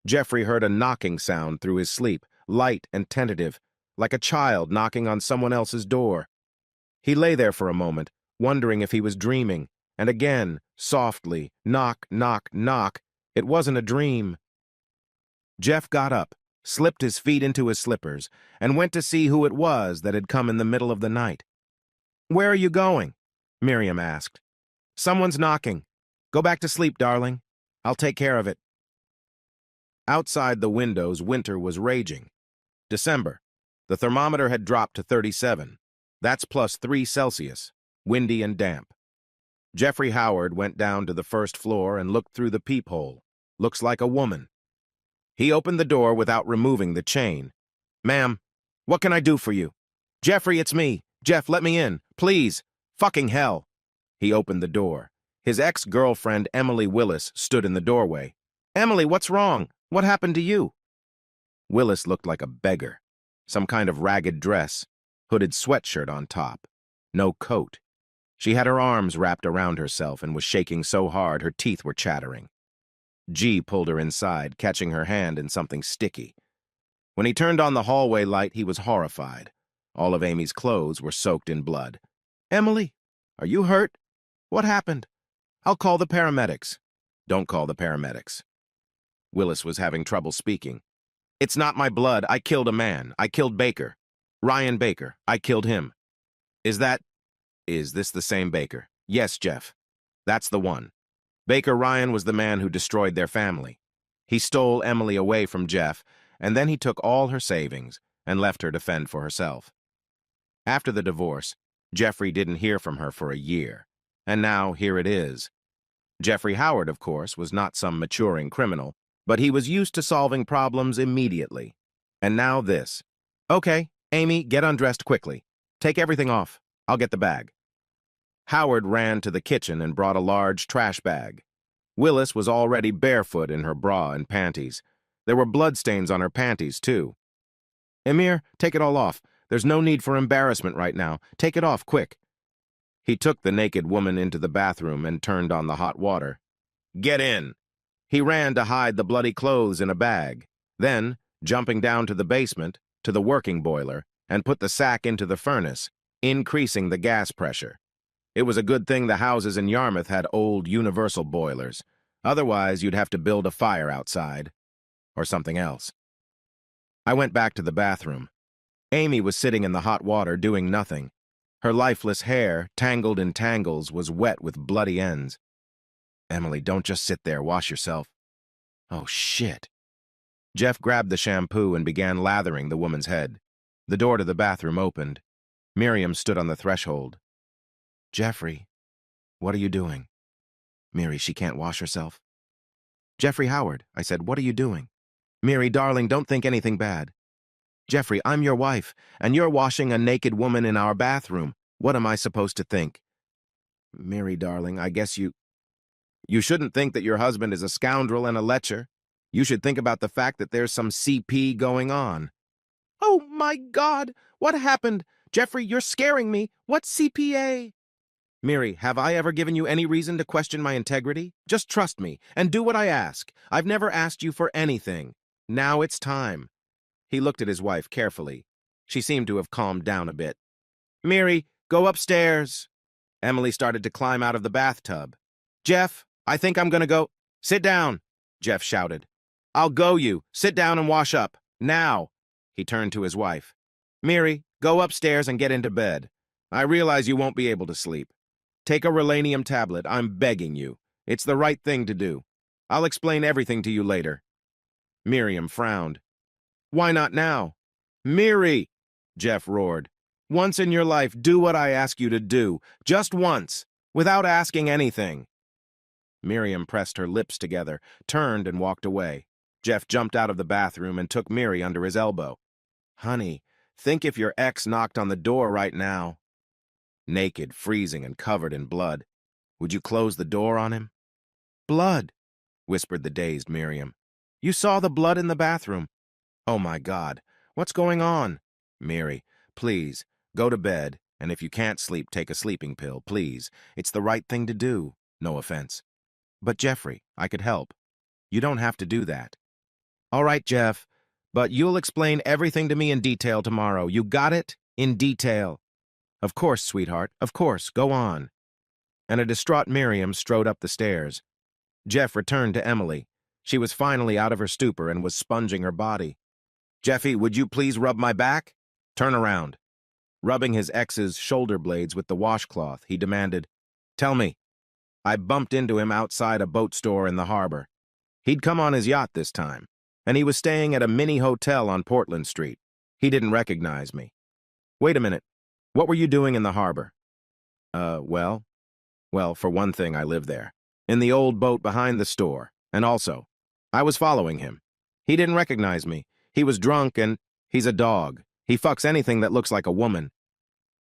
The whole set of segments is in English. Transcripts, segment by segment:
Jeffrey heard a knocking sound through his sleep, light and tentative, like a child knocking on someone else's door. He lay there for a moment, wondering if he was dreaming, and again, softly, knock, knock, knock. It wasn't a dream. Jeff got up, slipped his feet into his slippers, and went to see who it was that had come in the middle of the night. "Where are you going?" Miriam asked. "Someone's knocking. Go back to sleep, darling. I'll take care of it." Outside the windows, winter was raging. December. The thermometer had dropped to 37. That's +3 Celsius, windy and damp. Jeffrey Howard went down to the first floor and looked through the peephole. Looks like a woman. He opened the door without removing the chain. "Ma'am, what can I do for you?" "Jeffrey, it's me. Jeff, let me in. Please. Fucking hell." He opened the door. His ex-girlfriend, Emily Willis, stood in the doorway. "Emily, what's wrong? What happened to you?" Willis looked like a beggar. Some kind of ragged dress, hooded sweatshirt on top. No coat. She had her arms wrapped around herself and was shaking so hard her teeth were chattering. G pulled her inside, catching her hand in something sticky. When he turned on the hallway light, he was horrified. All of Amy's clothes were soaked in blood. "Emily, are you hurt? What happened? I'll call the paramedics." "Don't call the paramedics." Willis was having trouble speaking. "It's not my blood. I killed a man. I killed Baker. Ryan Baker. I killed him." Is this the same Baker?" "Yes, Jeff. That's the one. Baker Ryan was the man who destroyed their family. He stole Emily away from Jeff, and then he took all her savings and left her to fend for herself. After the divorce, Jeffrey didn't hear from her for a year, and now here it is. Jeffrey Howard, of course, was not some maturing criminal, but he was used to solving problems immediately. And now this. "Okay, Amy, get undressed quickly. Take everything off. I'll get the bag." Howard ran to the kitchen and brought a large trash bag. Willis was already barefoot in her bra and panties. There were bloodstains on her panties, too. "Emir, take it all off. There's no need for embarrassment right now. Take it off, quick." He took the naked woman into the bathroom and turned on the hot water. "Get in." He ran to hide the bloody clothes in a bag. Then, jumping down to the basement, to the working boiler, and put the sack into the furnace, increasing the gas pressure. It was a good thing the houses in Yarmouth had old universal boilers. Otherwise, you'd have to build a fire outside. Or something else. I went back to the bathroom. Amy was sitting in the hot water doing nothing. Her lifeless hair, tangled in tangles, was wet with bloody ends. "Emily, don't just sit there. Wash yourself." "Oh, shit." Jeff grabbed the shampoo and began lathering the woman's head. The door to the bathroom opened. Miriam stood on the threshold. "Jeffrey, what are you doing?" "Miri, she can't wash herself." "Jeffrey Howard," I said, "what are you doing?" "Miri, darling, don't think anything bad." "Jeffrey, I'm your wife, and you're washing a naked woman in our bathroom. What am I supposed to think?" "Miri, darling, I guess you shouldn't think that your husband is a scoundrel and a lecher. You should think about the fact that there's some CP going on." "Oh, my God! What happened? Jeffrey, you're scaring me. What's CPA?" "Miri, have I ever given you any reason to question my integrity? Just trust me, and do what I ask. I've never asked you for anything. Now it's time." He looked at his wife carefully. She seemed to have calmed down a bit. "Miri, go upstairs." Emily started to climb out of the bathtub. "Jeff, I think I'm gonna go—" "Sit down," Jeff shouted. "I'll go you. Sit down and wash up. Now." He turned to his wife. "Miri, go upstairs and get into bed. I realize you won't be able to sleep. Take a relanium tablet, I'm begging you. It's the right thing to do. I'll explain everything to you later." Miriam frowned. "Why not now?" "Miri!" Jeff roared. "Once in your life, do what I ask you to do. Just once, without asking anything." Miriam pressed her lips together, turned and walked away. Jeff jumped out of the bathroom and took Miri under his elbow. "Honey, think if your ex knocked on the door right now." Naked, freezing, and covered in blood. "Would you close the door on him?" "Blood," whispered the dazed Miriam. "You saw the blood in the bathroom." "Oh, my God. What's going on?" "Miri, please, go to bed, and if you can't sleep, take a sleeping pill, please. It's the right thing to do. No offense." "But Jeffrey, I could help." "You don't have to do that." All right, Jeff, but you'll explain everything to me in detail tomorrow. You got it? In detail. Of course, sweetheart, of course, go on. And a distraught Miriam strode up the stairs. Jeff returned to Emily. She was finally out of her stupor and was sponging her body. Jeffy, would you please rub my back? Turn around. Rubbing his ex's shoulder blades with the washcloth, he demanded, Tell me. I bumped into him outside a boat store in the harbor. He'd come on his yacht this time, and he was staying at a mini hotel on Portland Street. He didn't recognize me. Wait a minute. What were you doing in the harbor? Well, for one thing, I live there, in the old boat behind the store, and also, I was following him. He didn't recognize me. He was drunk and he's a dog. He fucks anything that looks like a woman.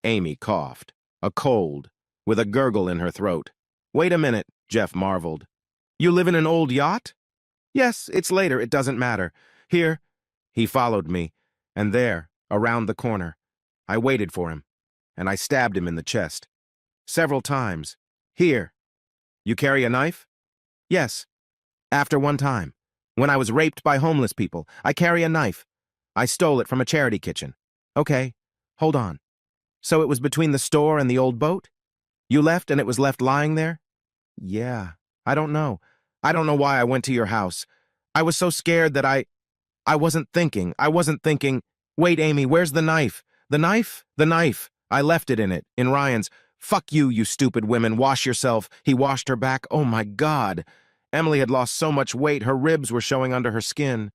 Amy coughed, a cold, with a gurgle in her throat. Wait a minute, Jeff marveled. You live in an old yacht? Yes, it's later, it doesn't matter. Here, he followed me, and there, around the corner, I waited for him, and I stabbed him in the chest. Several times. Here. You carry a knife? Yes. After one time. When I was raped by homeless people, I carry a knife. I stole it from a charity kitchen. Okay, hold on. So it was between the store and the old boat? You left and it was left lying there? Yeah, I don't know. I don't know why I went to your house. I was so scared that I wasn't thinking. Wait, Amy, where's the knife? The knife? The knife. I left it in Ryan's. Fuck you, you stupid women. Wash yourself. He washed her back. Oh my God. Emily had lost so much weight, her ribs were showing under her skin.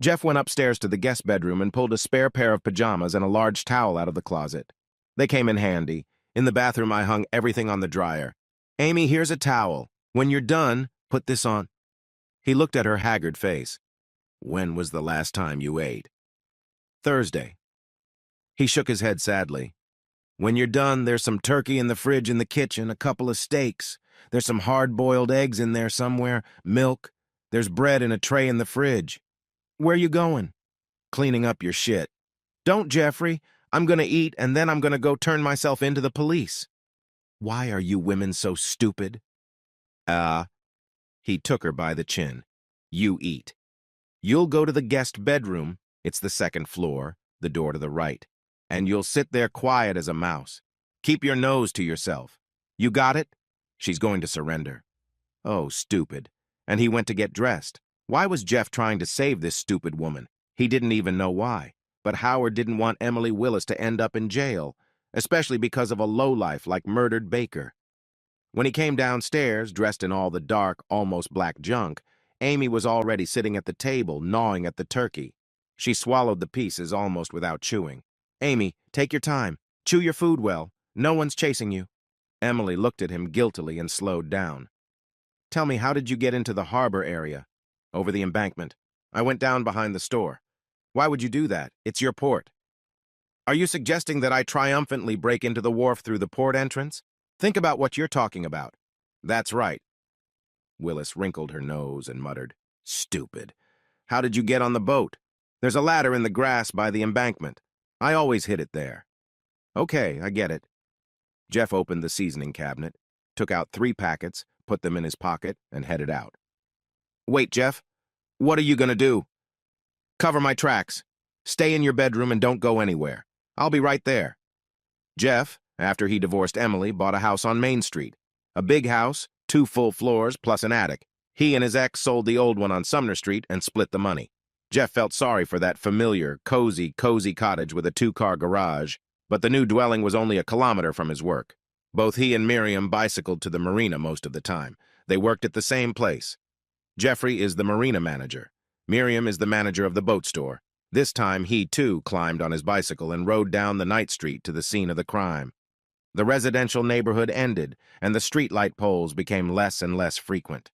Jeff went upstairs to the guest bedroom and pulled a spare pair of pajamas and a large towel out of the closet. They came in handy. In the bathroom, I hung everything on the dryer. Amy, here's a towel. When you're done, put this on. He looked at her haggard face. When was the last time you ate? Thursday. He shook his head sadly. When you're done, there's some turkey in the fridge in the kitchen, a couple of steaks. There's some hard-boiled eggs in there somewhere, milk. There's bread in a tray in the fridge. Where you going? Cleaning up your shit. Don't, Jeffrey. I'm gonna eat, and then I'm gonna go turn myself into the police. Why are you women so stupid? He took her by the chin. You eat. You'll go to the guest bedroom. It's the second floor, the door to the right. And you'll sit there quiet as a mouse. Keep your nose to yourself. You got it? She's going to surrender. Oh, stupid. And he went to get dressed. Why was Jeff trying to save this stupid woman? He didn't even know why. But Howard didn't want Emily Willis to end up in jail, especially because of a lowlife like murdered Baker. When he came downstairs, dressed in all the dark, almost black junk, Amy was already sitting at the table, gnawing at the turkey. She swallowed the pieces almost without chewing. Amy, take your time. Chew your food well. No one's chasing you. Emily looked at him guiltily and slowed down. Tell me, how did you get into the harbor area? Over the embankment. I went down behind the store. Why would you do that? It's your port. Are you suggesting that I triumphantly break into the wharf through the port entrance? Think about what you're talking about. That's right. Willis wrinkled her nose and muttered, Stupid. How did you get on the boat? There's a ladder in the grass by the embankment. I always hid it there. Okay, I get it. Jeff opened the seasoning cabinet, took out 3 packets, put them in his pocket, and headed out. Wait, Jeff. What are you gonna do? Cover my tracks. Stay in your bedroom and don't go anywhere. I'll be right there. Jeff, after he divorced Emily, bought a house on Main Street. A big house, 2 full floors, plus an attic. He and his ex sold the old one on Sumner Street and split the money. Jeff felt sorry for that familiar, cozy cottage with a 2-car garage, but the new dwelling was only a kilometer from his work. Both he and Miriam bicycled to the marina most of the time. They worked at the same place. Jeffrey is the marina manager. Miriam is the manager of the boat store. This time, he too climbed on his bicycle and rode down the night street to the scene of the crime. The residential neighborhood ended, and the streetlight poles became less and less frequent.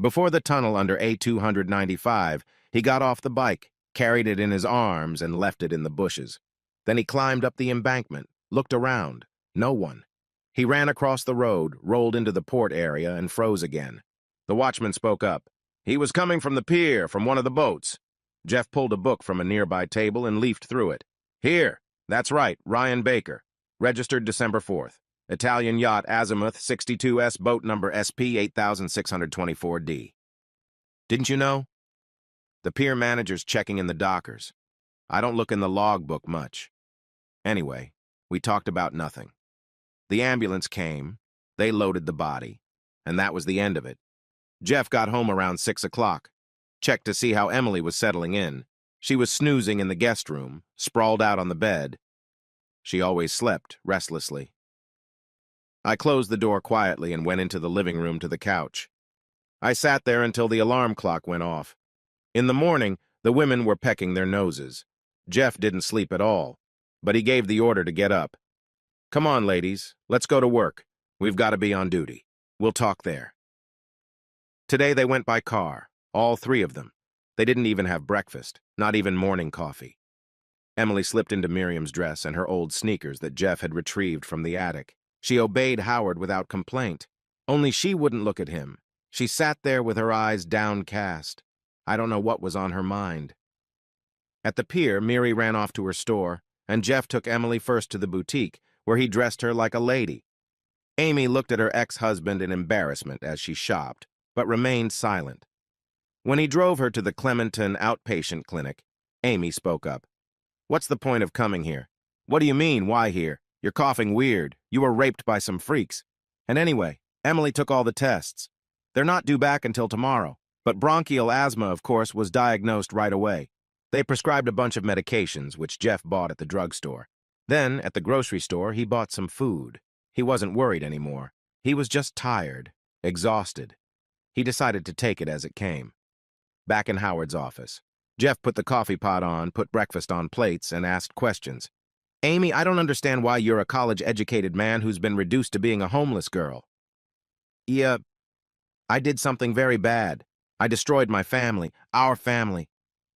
Before the tunnel under A295, he got off the bike, carried it in his arms, and left it in the bushes. Then he climbed up the embankment, looked around. No one. He ran across the road, rolled into the port area, and froze again. The watchman spoke up. He was coming from the pier, from one of the boats. Jeff pulled a book from a nearby table and leafed through it. Here. That's right, Ryan Baker. Registered December 4th. Italian yacht Azimuth 62S, boat number SP 8624D. Didn't you know? The pier manager's checking in the dockers. I don't look in the logbook much. Anyway, we talked about nothing. The ambulance came, they loaded the body, and that was the end of it. Jeff got home around 6 o'clock, checked to see how Emily was settling in. She was snoozing in the guest room, sprawled out on the bed. She always slept restlessly. I closed the door quietly and went into the living room to the couch. I sat there until the alarm clock went off. In the morning, the women were pecking their noses. Jeff didn't sleep at all, but he gave the order to get up. Come on, ladies, let's go to work. We've got to be on duty. We'll talk there. Today they went by car, all three of them. They didn't even have breakfast, not even morning coffee. Emily slipped into Miriam's dress and her old sneakers that Jeff had retrieved from the attic. She obeyed Howard without complaint. Only she wouldn't look at him. She sat there with her eyes downcast. I don't know what was on her mind. At the pier, Miri ran off to her store, and Jeff took Emily first to the boutique, where he dressed her like a lady. Amy looked at her ex-husband in embarrassment as she shopped, but remained silent. When he drove her to the Clementon outpatient clinic, Amy spoke up. What's the point of coming here? What do you mean, why here? You're coughing weird. You were raped by some freaks. And anyway, Emily took all the tests. They're not due back until tomorrow, but bronchial asthma, of course, was diagnosed right away. They prescribed a bunch of medications, which Jeff bought at the drugstore. Then, at the grocery store, he bought some food. He wasn't worried anymore. He was just tired, exhausted. He decided to take it as it came. Back in Howard's office, Jeff put the coffee pot on, put breakfast on plates, and asked questions. Amy, I don't understand why you're a college-educated man who's been reduced to being a homeless girl. Yeah, I did something very bad. I destroyed my family, our family.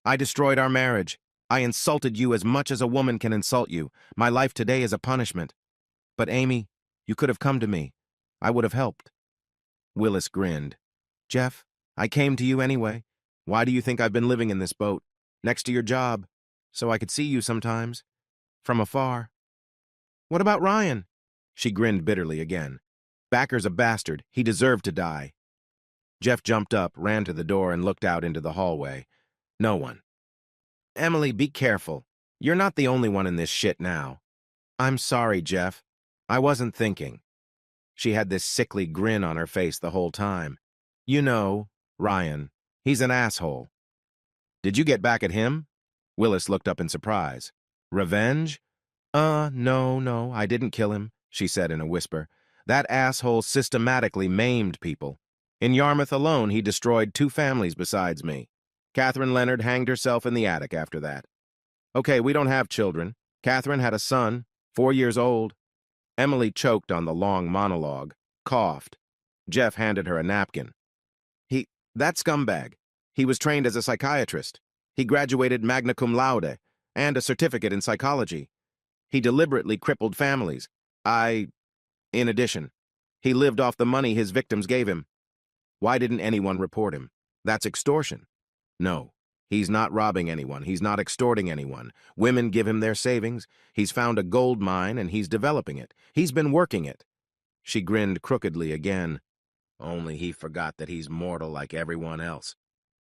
I destroyed our marriage. I insulted you as much as a woman can insult you. My life today is a punishment. But Amy, you could have come to me. I would have helped. Willis grinned. Jeff, I came to you anyway. Why do you think I've been living in this boat, next to your job, so I could see you sometimes, from afar? What about Ryan? She grinned bitterly again. Backer's a bastard. He deserved to die. Jeff jumped up, ran to the door, and looked out into the hallway. No one. Emily, be careful. You're not the only one in this shit now. I'm sorry, Jeff. I wasn't thinking. She had this sickly grin on her face the whole time. You know, Ryan. He's an asshole. Did you get back at him? Willis looked up in surprise. Revenge? No, I didn't kill him, she said in a whisper. That asshole systematically maimed people. In Yarmouth alone, he destroyed 2 families besides me. Catherine Leonard hanged herself in the attic after that. Okay, we don't have children. Catherine had a son, 4 years old. Emily choked on the long monologue, coughed. Jeff handed her a napkin. That scumbag. He was trained as a psychiatrist. He graduated magna cum laude and a certificate in psychology. He deliberately crippled families. In addition, he lived off the money his victims gave him. Why didn't anyone report him? That's extortion. No, he's not robbing anyone. He's not extorting anyone. Women give him their savings. He's found a gold mine and he's developing it. He's been working it. She grinned crookedly again. Only he forgot that he's mortal like everyone else.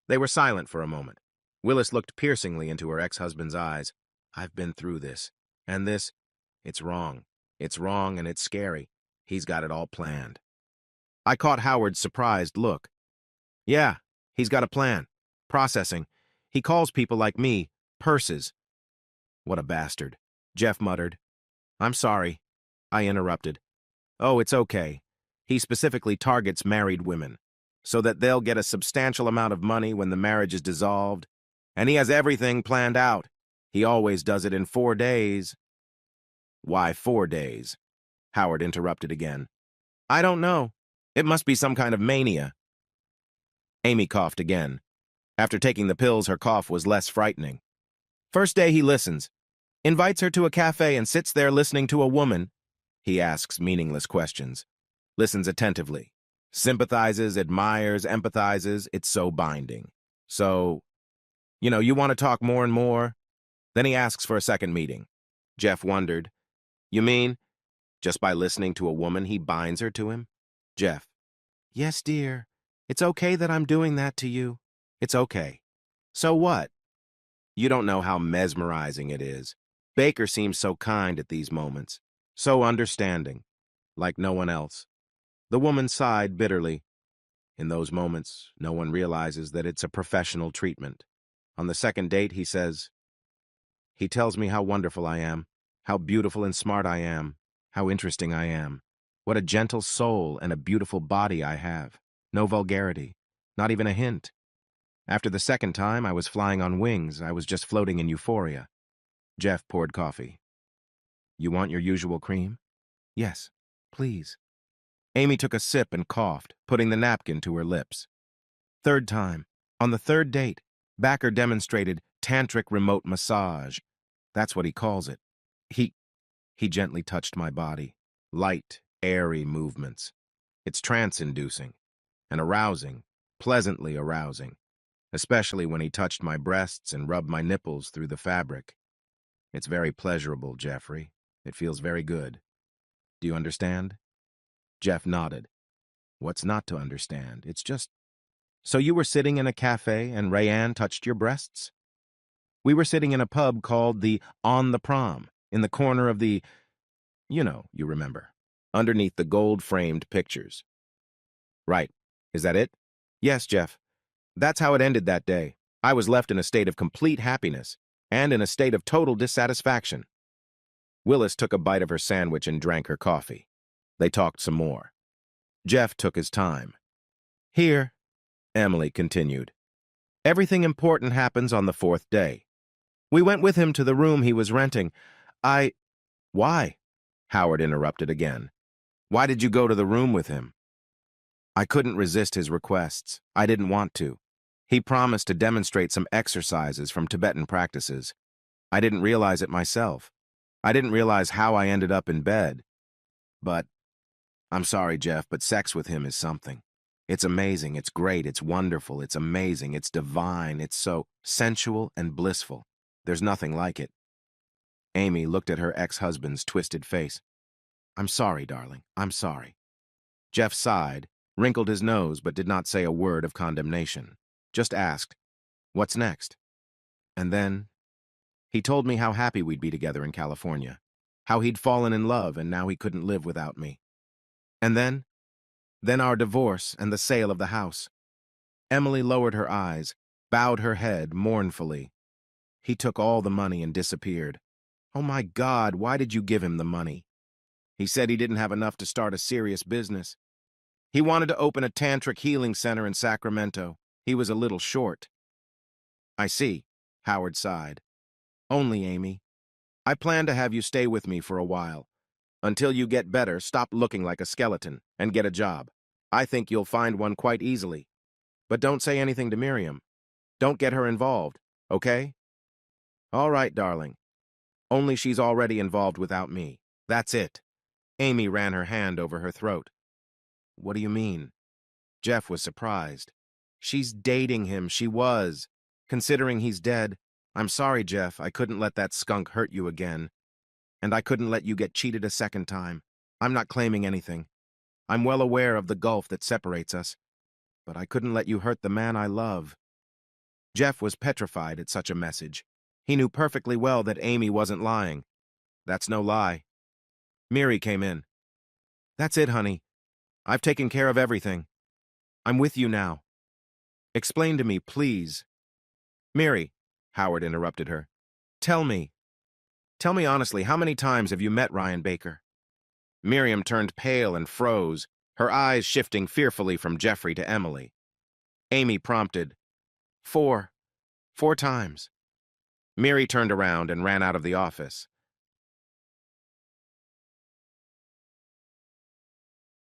They were silent for a moment. Willis looked piercingly into her ex-husband's eyes. I've been through this. And this? It's wrong. It's wrong and it's scary. He's got it all planned. I caught Howard's surprised look. Yeah, he's got a plan. Processing. He calls people like me purses. What a bastard, Jeff muttered. I'm sorry, I interrupted. Oh, it's okay. He specifically targets married women, so that they'll get a substantial amount of money when the marriage is dissolved. And he has everything planned out. He always does it in 4 days. Why 4 days? Howard interrupted again. I don't know. It must be some kind of mania. Amy coughed again. After taking the pills, her cough was less frightening. First day he listens. Invites her to a cafe and sits there listening to a woman. He asks meaningless questions. Listens attentively. Sympathizes, admires, empathizes. It's so binding. So, you want to talk more and more? Then he asks for a second meeting. Jeff wondered. You mean, just by listening to a woman, he binds her to him? Jeff. Yes, dear. It's okay that I'm doing that to you. It's okay. So what? You don't know how mesmerizing it is. Baker seems so kind at these moments, so understanding, like no one else. The woman sighed bitterly. In those moments, no one realizes that it's a professional treatment. On the second date, he says, he tells me how wonderful I am, how beautiful and smart I am, how interesting I am, what a gentle soul and a beautiful body I have. No vulgarity, not even a hint. After the second time, I was flying on wings. I was just floating in euphoria. Jeff poured coffee. You want your usual cream? Yes, please. Amy took a sip and coughed, putting the napkin to her lips. Third time. On the third date, Backer demonstrated tantric remote massage. That's what he calls it. He gently touched my body. Light, airy movements. It's trance-inducing and arousing, pleasantly arousing, especially when he touched my breasts and rubbed my nipples through the fabric. It's very pleasurable, Jeffrey. It feels very good. Do you understand? Jeff nodded. What's not to understand? It's just... So you were sitting in a cafe and Rayanne touched your breasts? We were sitting in a pub called the On the Prom, in the corner of the... you remember. Underneath the gold-framed pictures. Right. Is that it? Yes, Jeff. That's how it ended that day. I was left in a state of complete happiness and in a state of total dissatisfaction. Willis took a bite of her sandwich and drank her coffee. They talked some more. Jeff took his time. Here, Emily continued, everything important happens on the fourth day. We went with him to the room he was renting. Why? Howard interrupted again. Why did you go to the room with him? I couldn't resist his requests. I didn't want to. He promised to demonstrate some exercises from Tibetan practices. I didn't realize it myself. I didn't realize how I ended up in bed. But, I'm sorry, Jeff, but sex with him is something. It's amazing, it's great, it's wonderful, it's amazing, it's divine, it's so sensual and blissful. There's nothing like it. Amy looked at her ex-husband's twisted face. I'm sorry, darling, I'm sorry. Jeff sighed, wrinkled his nose, but did not say a word of condemnation. Just asked, what's next? And then, he told me how happy we'd be together in California, how he'd fallen in love and now he couldn't live without me. And then our divorce and the sale of the house. Emily lowered her eyes, bowed her head mournfully. He took all the money and disappeared. Oh my God, why did you give him the money? He said he didn't have enough to start a serious business. He wanted to open a tantric healing center in Sacramento. He was a little short. I see, Howard sighed. Only, Amy. I plan to have you stay with me for a while. Until you get better, stop looking like a skeleton and get a job. I think you'll find one quite easily. But don't say anything to Miriam. Don't get her involved, okay? All right, darling. Only she's already involved without me. That's it. Amy ran her hand over her throat. What do you mean? Jeff was surprised. She's dating him, she was. Considering he's dead, I'm sorry, Jeff, I couldn't let that skunk hurt you again. And I couldn't let you get cheated a second time. I'm not claiming anything. I'm well aware of the gulf that separates us. But I couldn't let you hurt the man I love. Jeff was petrified at such a message. He knew perfectly well that Amy wasn't lying. That's no lie. Miri came in. That's it, honey. I've taken care of everything. I'm with you now. Explain to me, please. Miri, Howard interrupted her. Tell me honestly, how many times have you met Ryan Baker? Miriam turned pale and froze, her eyes shifting fearfully from Jeffrey to Emily. Amy prompted, 4 times. Miri turned around and ran out of the office.